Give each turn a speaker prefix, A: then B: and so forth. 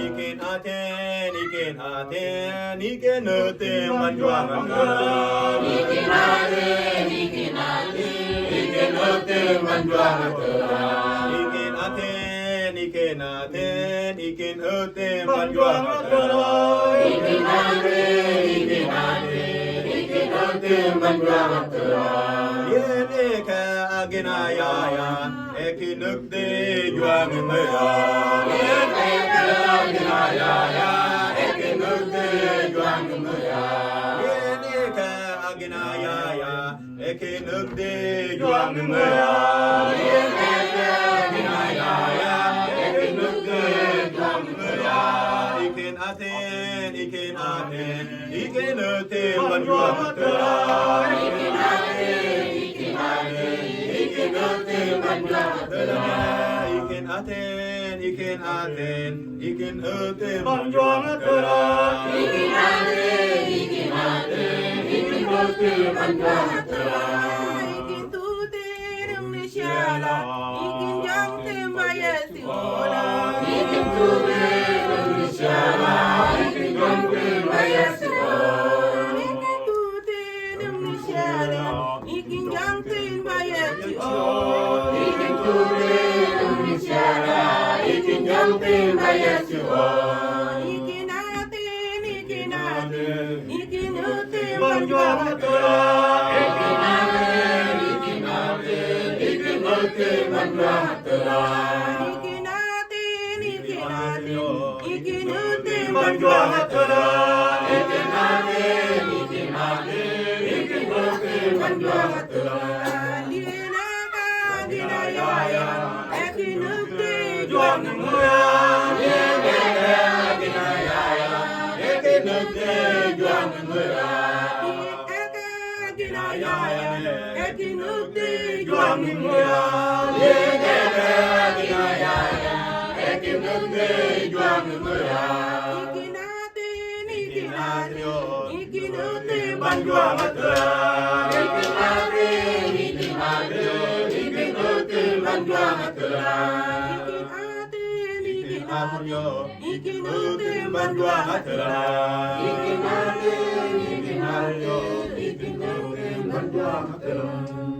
A: Ikin aten, ikin ete manjuangan terang. Ikin aten, ikin ete manjuangan terang. Ikin aten, ikin ete manjuangan terang. Ikin ete manjuangan terang. Yene ka aginaya ya, ekin ete juang mera. Yene ka aginaya ya, ekin ete juang mera. Yene ka aginaya ya, ekin ete juang mera. Yene ka aginaya ya, ekin ete juang mera. Ikin aten, ikin ete manjuang terang. Ikin aten, ikin ete manjuang terang. Ikin aten, ikin ete manjuang terang. Ikin aten, ikin ete manjuang terang.
B: Ikin tutir Indonesia, ikin jang tembaya simola.
A: Ikin tutir Indonesia, ikin jang tembaya simola.
B: Ikin tutir Indonesia, ikin jang tembaya simola.
A: Ikin tutir Indonesia, ikin jang tembaya simola.
B: Ikin aten, ikin ete
A: Manjuang
B: manjuang
A: terang. Ikin aten, ikin ete manjuang terang.
B: Ikin aten, ikin ete
A: Manjuang
B: manjuang
A: terang. Ikin aten, ikin ete manjuang terang.
B: Dina ka dinaya, ekin ete
A: Juang mera, yene aginaya, ekin ete juang mera.
B: Ekin ete
A: Juang mera, yene aginaya, ekin ete juang mera.
B: Ikin aten, ikin ete
A: Manjuang terang. Ikin aten, ikin ete manjuang terang.
B: Ikin ete
A: Manjuang
B: manjuang
A: terang. Ikin aten, ikin ete manjuang terang.